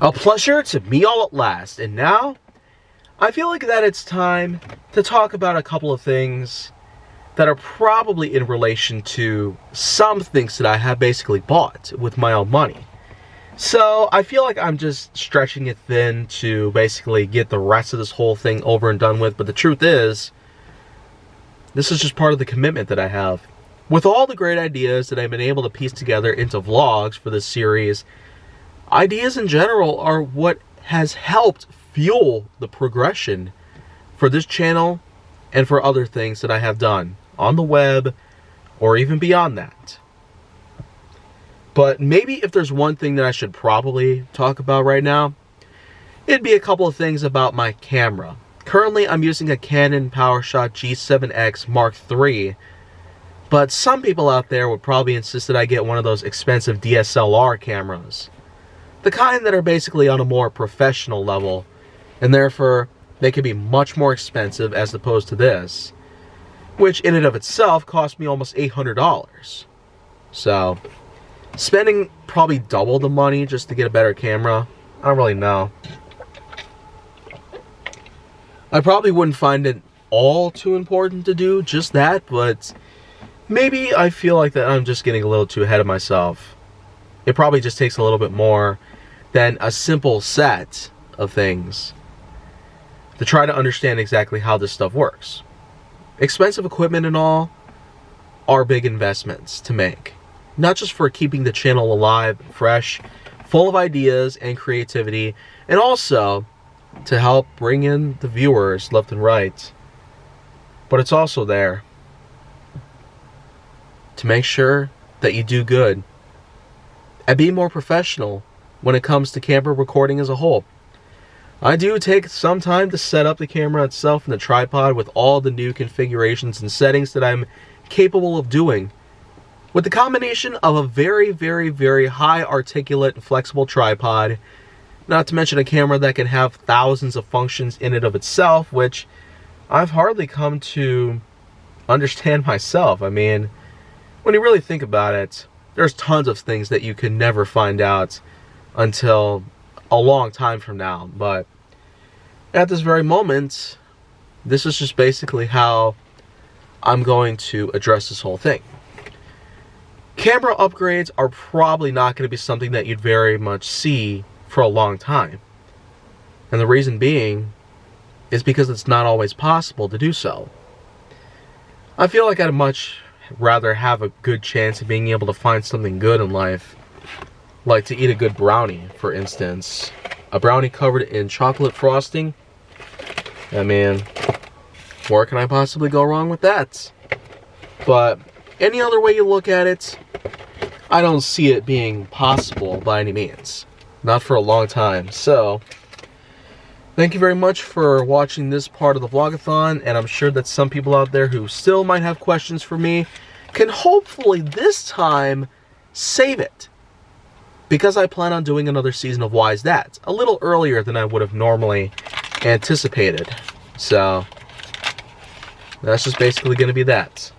A pleasure to meet all at last, and now I feel like that it's time to talk about a couple of things that are probably in relation to some things that I have basically bought with my own money. So I feel like I'm just stretching it thin to basically get the rest of this whole thing over and done with, but the truth is, this is just part of the commitment that I have. With all the great ideas that I've been able to piece together into vlogs for this series, ideas in general are what has helped fuel the progression for this channel and for other things that I have done on the web or even beyond that. But maybe if there's one thing that I should probably talk about right now, it'd be a couple of things about my camera. Currently, I'm using a Canon PowerShot G7X Mark III, but some people out there would probably insist that I get one of those expensive DSLR cameras. The kind that are basically on a more professional level, and therefore they could be much more expensive as opposed to this, which in and of itself cost me almost $800. So, spending probably double the money just to get a better camera, I don't really know. I probably wouldn't find it all too important to do just that, but maybe I feel like that I'm just getting a little too ahead of myself. It probably just takes a little bit more than a simple set of things to try to understand exactly how this stuff works. Expensive equipment and all are big investments to make. Not just for keeping the channel alive, fresh, full of ideas and creativity, and also to help bring in the viewers left and right. But it's also there to make sure that you do good and be more professional when it comes to camera recording as a whole. I do take some time to set up the camera itself and the tripod with all the new configurations and settings that I'm capable of doing. With the combination of a very, very, very high articulate and flexible tripod, not to mention a camera that can have thousands of functions in and of itself, which I've hardly come to understand myself. I mean, when you really think about it, there's tons of things that you can never find out until a long time from now. But at this very moment, this is just basically how I'm going to address this whole thing. Camera upgrades are probably not going to be something that you'd very much see for a long time. And the reason being is because it's not always possible to do so. I feel like I'd much rather have a good chance of being able to find something good in life, like to eat a good brownie, for instance. A brownie covered in chocolate frosting. I mean, where can I possibly go wrong with that? But any other way you look at it, I don't see it being possible by any means. Not for a long time. So, thank you very much for watching this part of the Vlog-A-Thon, and I'm sure that some people out there who still might have questions for me can hopefully this time save it. Because I plan on doing another season of Why Is That a little earlier than I would have normally anticipated. So, that's just basically going to be that.